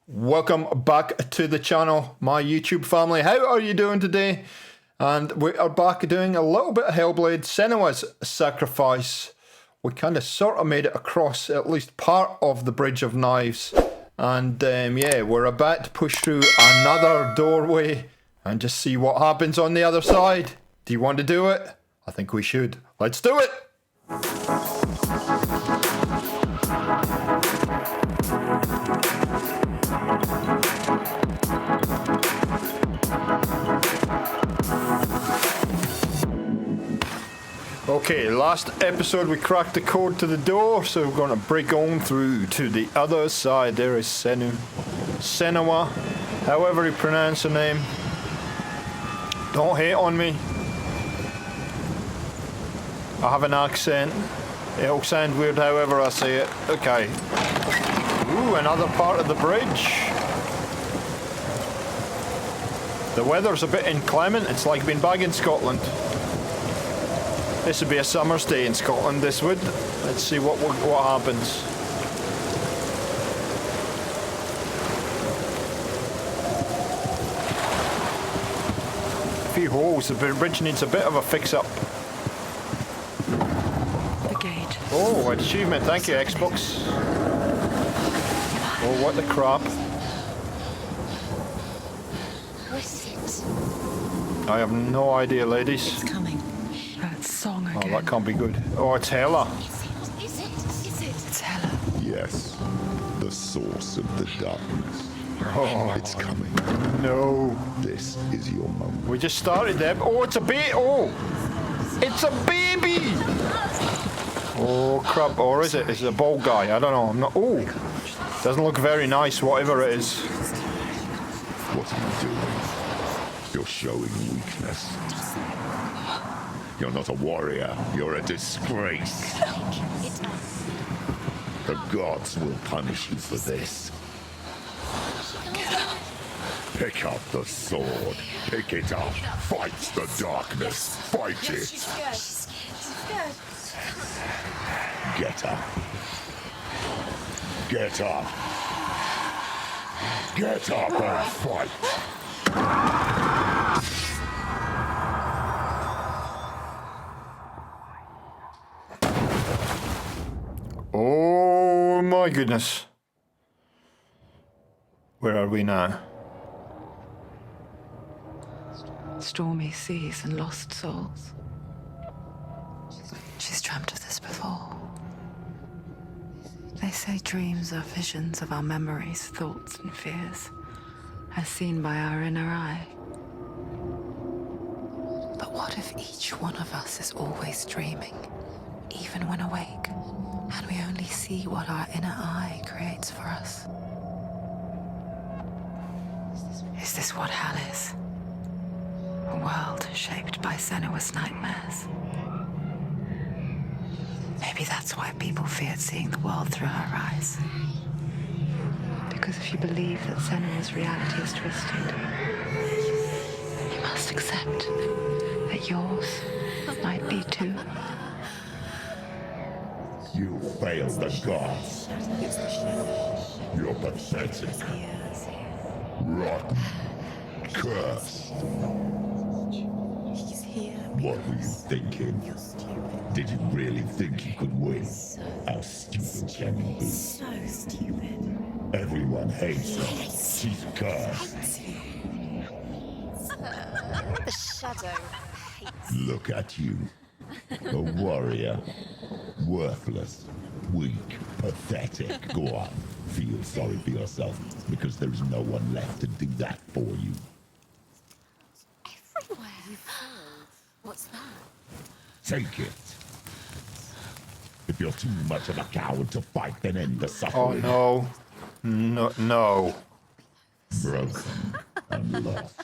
Welcome back to the channel, my YouTube family. How are you doing today? And we are back doing a little bit of HellBlade, Senua's Sacrifice. We kind of sort of made it across at least part of the Bridge of Knives. And yeah, we're about to push through another doorway and just see what happens on the other side. Do you want to do it? I think we should. Let's do it! Okay, last episode we cracked the code to the door, so we're going to break on through to the other side. There is Senua, however you pronounce the name. Don't hate on me. I have an accent. It'll sound weird however I say it. Okay. Ooh, another part of the bridge. The weather's a bit inclement. It's like being back in Scotland. This would be a summer's day in Scotland, this would. Let's see what happens. A few holes, the bridge needs a bit of a fix-up. The gate. Oh, achievement, thank you, Xbox. Oh, what the crap. I have no idea, ladies. It's coming. That song again. Oh, that can't be good. Oh, it's Hela. Is it? It's Hela. Yes, the source of the darkness. Oh, It's coming. no. This is your moment. We just started there. Oh, it's a baby. Oh, it's a baby. Oh, crap. Or is it? Is it a bald guy? I don't know. I'm not. Oh, doesn't look very nice, whatever it is. What are you doing? You're showing weakness. You're not a warrior. You're a disgrace. The gods will punish you for this. Pick up the sword. Pick it up. Fight the darkness. Fight it. Get up. Get up. Get up and fight. Oh my goodness. Where are we now? Stormy Seas and lost souls. She's dreamt of this before. They say dreams are visions of our memories, thoughts and fears, as seen by our inner eye. But what if each one of us is always dreaming, even when awake, and we only see what our inner eye creates for us? Is this what hell is? A world shaped by Senua's nightmares. Maybe that's why people feared seeing the world through her eyes. Because if you believe that Senua's reality is twisted, you must accept that yours might be too. You failed the gods. You're pathetic. Rotten. Cursed. What were you thinking? Did you really think you could win? How stupid can you be? So stupid. Everyone hates her. She's cursed. The shadow hates. Look at you. A warrior. Worthless. Weak. Pathetic. Go on. Feel sorry for yourself, because there is no one left to do that for you. Everywhere. What's that? Take it. If you're too much of a coward to fight, then end the Oh suffering. no. No, no. Broken and lost.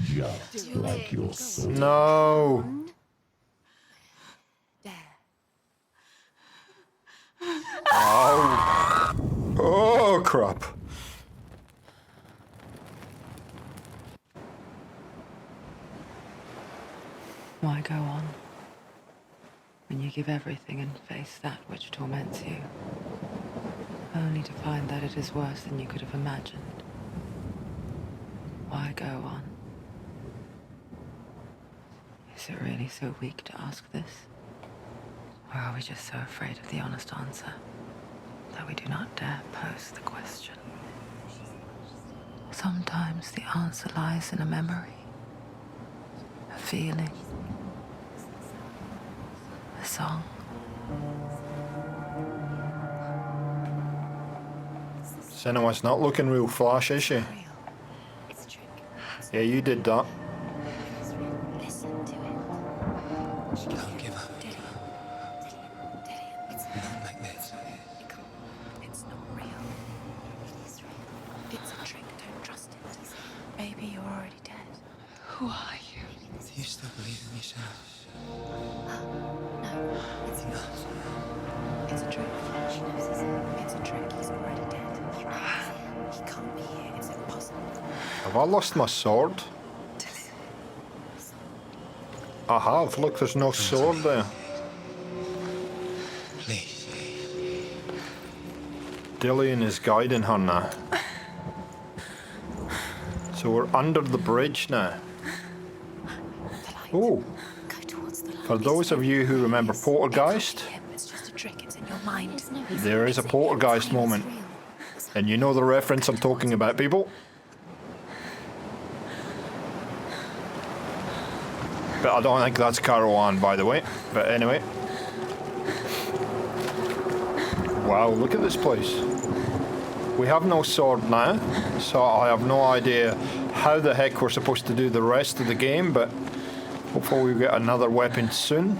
Just like your soul. No. There. Oh. Oh, crap. Why go on when you give everything and face that which torments you? only to find that it is worse than you could have imagined. Why go on? Is it really so weak to ask this? Or are we just so afraid of the honest answer that we do not dare pose the question? Sometimes the answer lies in a memory, a feeling, a song. Senua's not looking real flash, is she? It's a trick. Yeah, you did that. Listen to it. Don't give up. It's Not like this. It's not real. It is real. It's a trick. Don't trust it. Maybe you're already dead. Who are you? Do you still believe in yourself? No, it's not. It's a trick. She knows it's a trick. He's already dead. He knows. He can't be here. It's impossible. Have I lost my sword? I have. Look, there's no sword there. Please. Dillian is guiding her now. So we're under the bridge now. Oh, Go towards the light. for those of you who remember Poltergeist, It's just a trick. It's in your mind. there is a Poltergeist moment. And you know the reference I'm talking about, people. But I don't think that's Caroline, by the way. But anyway. Wow, look at this place. We have no sword now, so I have no idea how the heck we're supposed to do the rest of the game, but hopefully we get another weapon soon.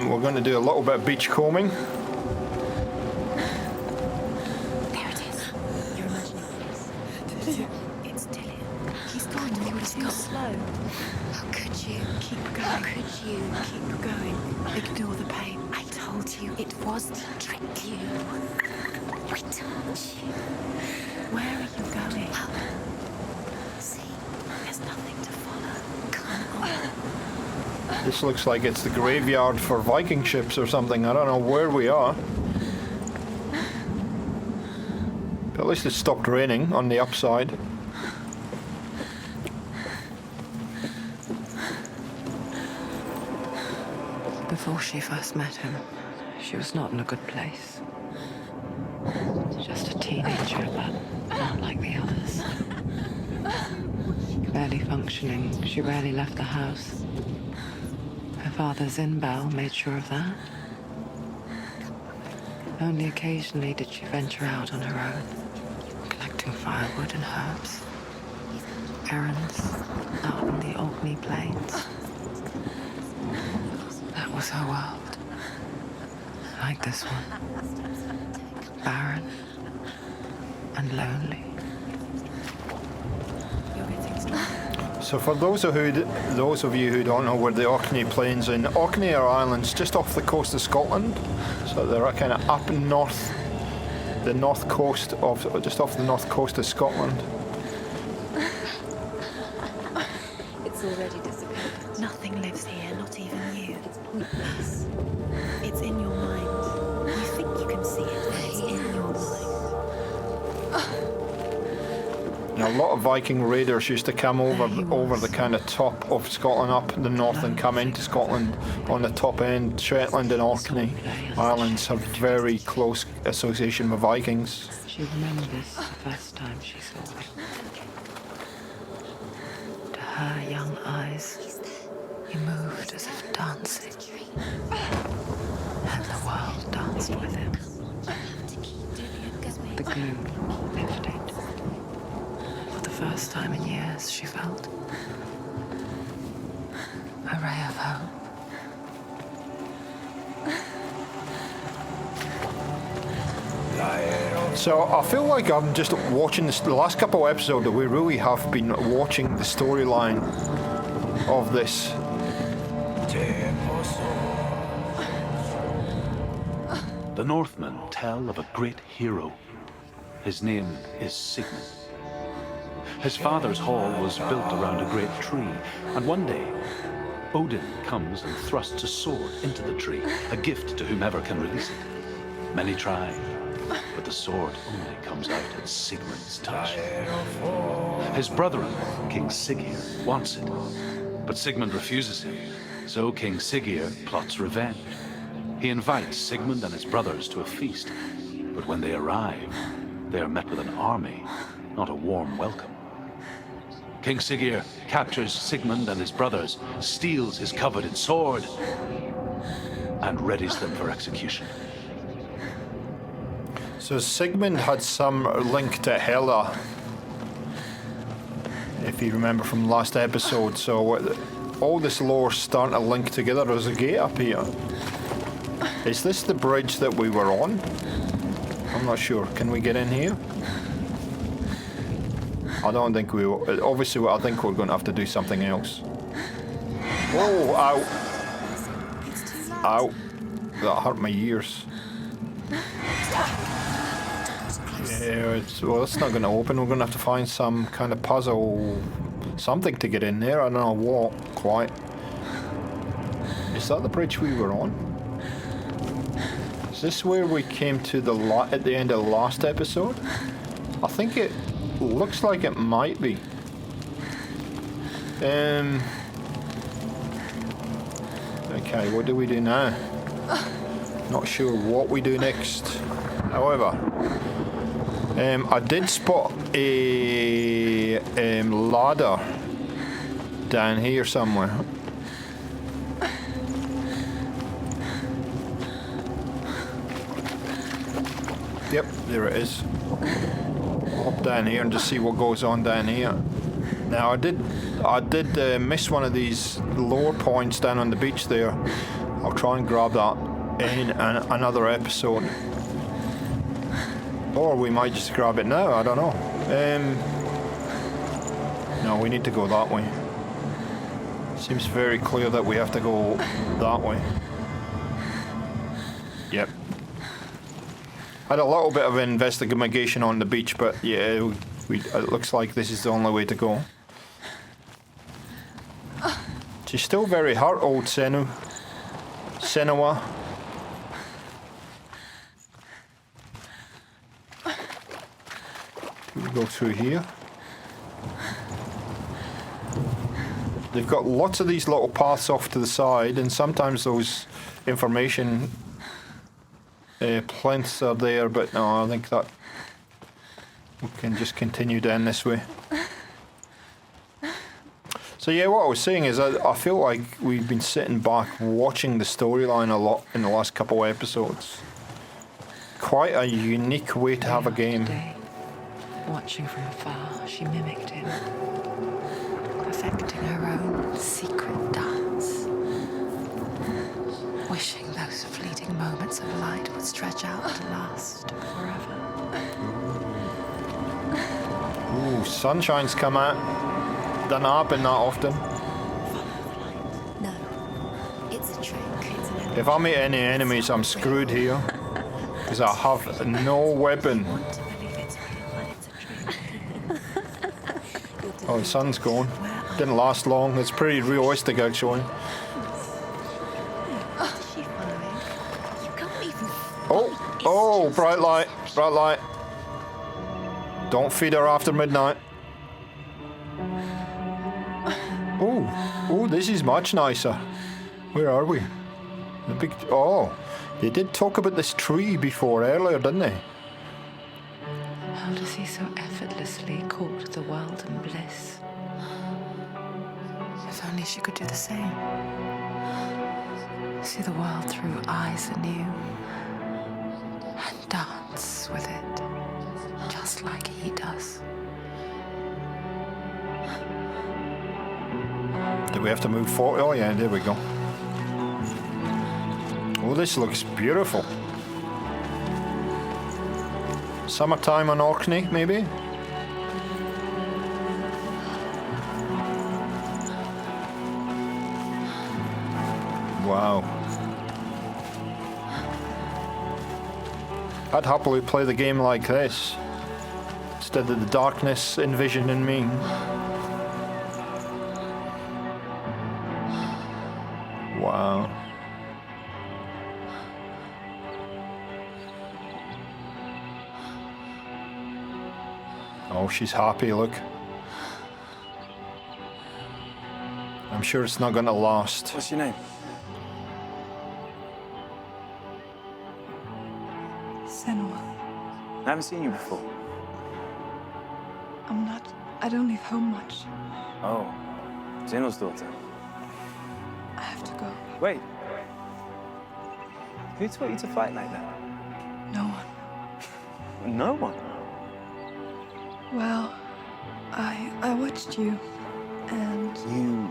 We're going to do a little bit of beach combing. There it is. You're imagining this. It's Dillian. He's gone. You were too slow. How could you? Keep going. How could you? Keep going. Ignore the pain. I told you it was to trick you. I told you. Where are you going? Up. See, there's nothing to follow. Come on. This looks like it's the graveyard for Viking ships or something. I don't know where we are. But at least it stopped raining on the upside. Before she first met him, she was not in a good place. Just a teenager, but not like the others. Barely functioning, she rarely left the house. Her father's in-bow made sure of that. Only occasionally did she venture out on her own, collecting firewood and herbs. Errands out on the Orkney plains. That was her world. Like this one. Barren and lonely. So for those of you who don't know where the Orkney Plains in Orkney are islands just off the coast of Scotland, so they're kind of up north, the north coast of just off the north coast of Scotland. It's already disappeared. Nothing lives here, not even you. It's pointless. It's in your mind. You think you can see it, but it's in your mind. Now, a lot of Viking raiders used to come over the kind of top of Scotland up the north and come into Scotland on the top end. Shetland and Orkney Islands have very close association with Vikings. She remembers the first time she saw him. To her young eyes, he moved as if dancing, and the world danced with him. The gloom lifted. For the first time in years, she felt a ray of hope. So I feel like I'm just watching this, the last couple of episodes that we really have been watching the storyline of this. The Northmen tell of a great hero. His name is Sigmund. His father's hall was built around a great tree, and one day Odin comes and thrusts a sword into the tree, a gift to whomever can release it. Many try, but the sword only comes out at Sigmund's touch. His brother-in-law, King Siggeir, wants it, but Sigmund refuses him, so King Siggeir plots revenge. He invites Sigmund and his brothers to a feast, but when they arrive, they are met with an army, not a warm welcome. King Siggeir captures Sigmund and his brothers, steals his coveted sword, and readies them for execution. So Sigmund had some link to Hela, if you remember from last episode. So all this lore's starting to link together. There's a gate up here. Is this the bridge that we were on? I'm not sure. Can we get in here? I don't think we will. Obviously, I think we're going to have to do something else. Whoa, ow. Ow. That hurt my ears. Yeah, well, it's not going to open. We're going to have to find some kind of puzzle, something to get in there. I don't know what quite. Is that the bridge we were on? Is this where we came to at the end of the last episode? I think it looks like it might be. Okay, what do we do now? Not sure what we do next. However, I did spot a ladder down here somewhere. Yep, there it is. Hop down here and just see what goes on down here. Now I did miss one of these lower points down on the beach there. I'll try and grab that in another episode. Or we might just grab it now, I don't know. No, we need to go that way. Seems very clear that we have to go that way. Yep. Had a little bit of investigation on the beach, but yeah, it looks like this is the only way to go. She's still very hurt, old Senua. We go through here. They've got lots of these little paths off to the side, and sometimes those information plinths are there, but no, I think that we can just continue down this way. So yeah, what I was saying is I feel like we've been sitting back watching the storyline a lot in the last couple of episodes. Quite a unique way to have a game. Watching from afar, she mimicked him, perfecting her own secret dance, wishing those fleeting moments of light would stretch out to last forever. Ooh, sunshine's come out. Doesn't happen that often. No, it's a trick. If I meet any enemies, I'm screwed here. Because I have no weapon. Oh, the sun's gone. Didn't last long. It's pretty realistic, actually. Oh, bright light, bright light. Don't feed her after midnight. Oh, this is much nicer. Where are we? The big. Oh, they did talk about this tree before earlier, didn't they? How does he so effortlessly court the world and bliss? If only she could do the same. See the world through eyes anew and dance with it, just like he does. Do we have to move forward? Oh yeah, there we go. Oh, this looks beautiful. Summertime on Orkney, maybe? Wow. I'd happily play the game like this, instead of the darkness envisioned in me. Oh, she's happy, look. I'm sure it's not going to last. What's your name? Senua. I haven't seen you before. I don't leave home much. Oh, Zenua's daughter. I have to go. Wait. Who taught you to fight like that? No one. No one. Well, I watched you, and You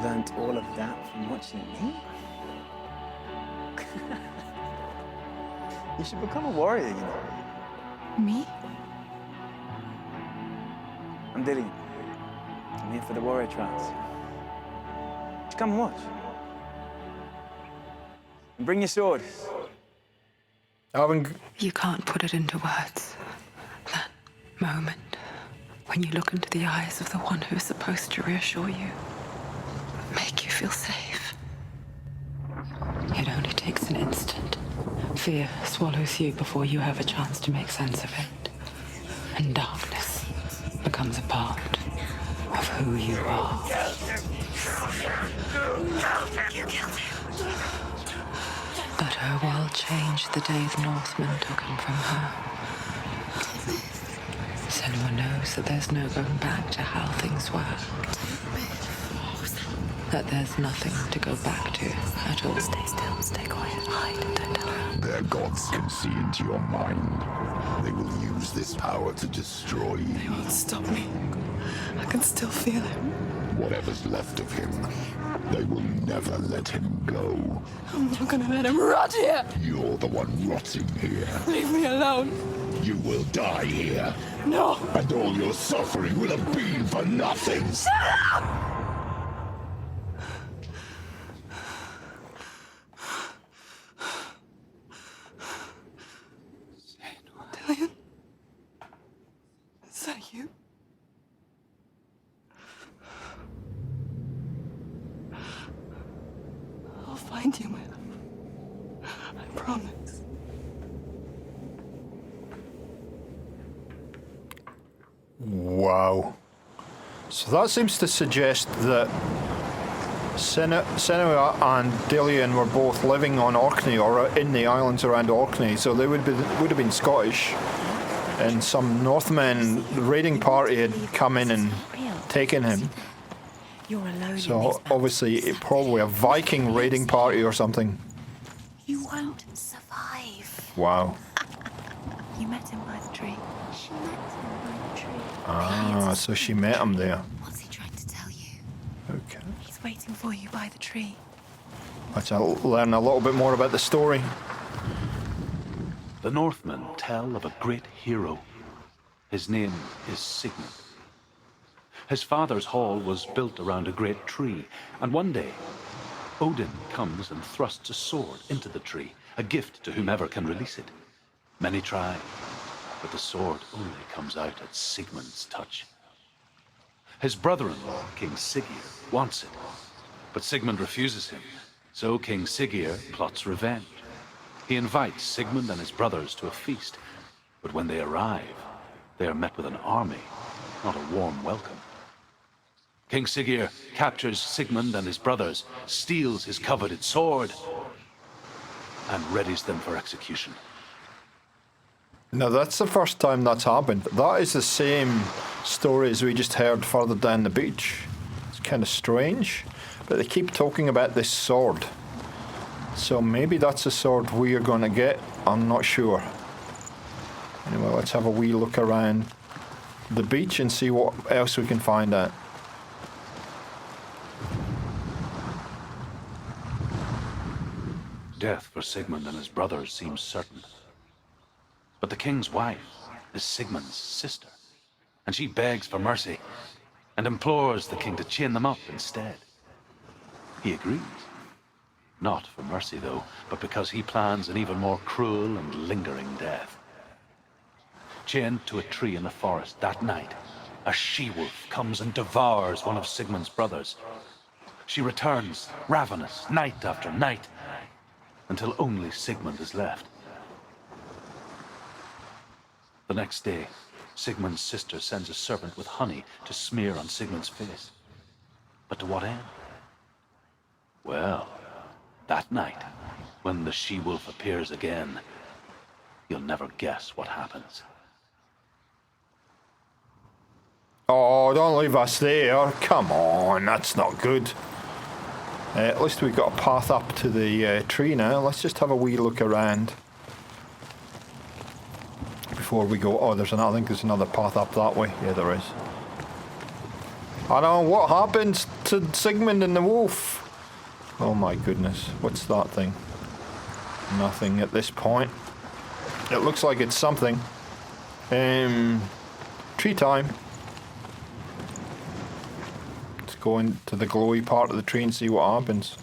learnt all of that from watching me? You should become a warrior, you know. me? I'm Dillian. I'm here for the warrior trials. Just come and watch. And bring your sword. You can't put it into words. That moment when you look into the eyes of the one who's supposed to reassure you, make you feel safe. It only takes an instant. Fear swallows you before you have a chance to make sense of it. And darkness becomes a part of who you are. You killed him. But her world changed the day the Northmen took him from her. Senua knows that there's no going back to how things were. That there's nothing to go back to at all. Stay still, stay quiet, hide, don't tell her. Their gods can see into your mind. They will use this power to destroy you. They won't stop me. I can still feel him. Whatever's left of him, they will never let him go. I'm not gonna let him rot here. You're the one rotting here. Leave me alone. You will die here. No. And all your suffering will have been for nothing. Dillian? Is that you? I'll find you, man. I promise. Wow. So that seems to suggest that Senua and Dillian were both living on Orkney or in the islands around Orkney, so they would have been Scottish. And some Northmen raiding party had come in and taken him. You're alone. So obviously probably a Viking raiding party or something. You won't survive. Wow. You met him by the tree. She met him by the tree. Ah, so she met him there. What's he trying to tell you? Okay. He's waiting for you by the tree. Let's learn a little bit more about the story. The Northmen tell of a great hero. His name is Sigmund. His father's hall was built around a great tree, and one day, Odin comes and thrusts a sword into the tree, a gift to whomever can release it. Many try, but the sword only comes out at Sigmund's touch. His brother-in-law, King Siggeir, wants it, but Sigmund refuses him, so King Siggeir plots revenge. He invites Sigmund and his brothers to a feast, but when they arrive, they are met with an army, not a warm welcome. King Siggeir captures Sigmund and his brothers, steals his coveted sword, and readies them for execution. Now that's the first time that's happened. That is the same story as we just heard further down the beach. It's kind of strange, but they keep talking about this sword. So maybe that's the sword we are going to get. I'm not sure. Anyway, let's have a wee look around the beach and see what else we can find out. Death for Sigmund and his brothers seems certain. But the king's wife is Sigmund's sister, and she begs for mercy and implores the king to chain them up instead. He agrees. Not for mercy, though, but because he plans an even more cruel and lingering death. Chained to a tree in the forest that night, a she-wolf comes and devours one of Sigmund's brothers. She returns, ravenous, night after night, until only Sigmund is left. The next day, Sigmund's sister sends a servant with honey to smear on Sigmund's face. But to what end? Well, that night, when the she-wolf appears again, you'll never guess what happens. Oh, don't leave us there. Come on, that's not good. At least we've got a path up to the tree now. Let's just have a wee look around before we go. Oh, I think there's another path up that way. Yeah, there is. I know, what happens to Sigmund and the wolf? Oh my goodness, what's that thing? Nothing at this point. It looks like it's something. Tree time. Let's go into the glowy part of the tree and see what happens.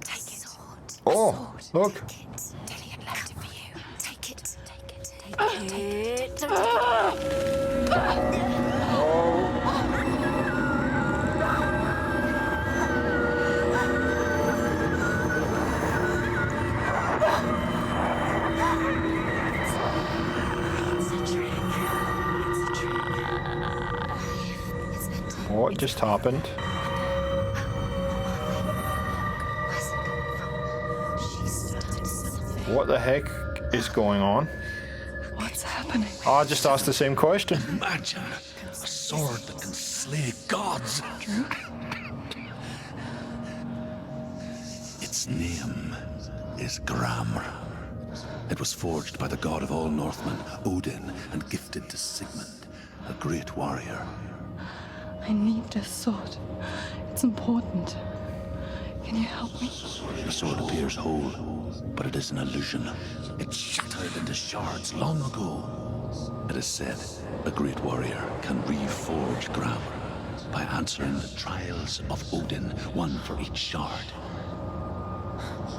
Take it. Oh, look. Dillian left it for you. Take it. Take it. What just happened? What the heck is going on? What's happening? I just asked the same question. Imagine a sword that can slay gods. Drew? Its name is Gramr. It was forged by the god of all Northmen, Odin, and gifted to Sigmund, a great warrior. I need this sword. It's important. Can you help me? The sword appears whole, but it is an illusion. It shattered into shards long ago. It is said a great warrior can reforge Gramr by answering the trials of Odin, one for each shard.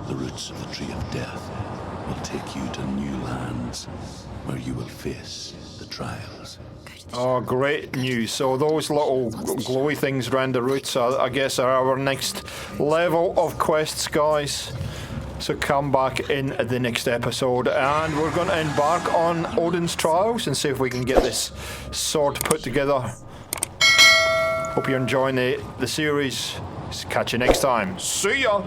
The roots of the Tree of Death will take you to new lands where you will face the trials. Oh, great news. So those little glowy things around the roots, I guess, are our next level of quests, guys. So come back in the next episode and we're going to embark on Odin's trials and see if we can get this sword put together. Hope you're enjoying the series. Catch you next time. See ya!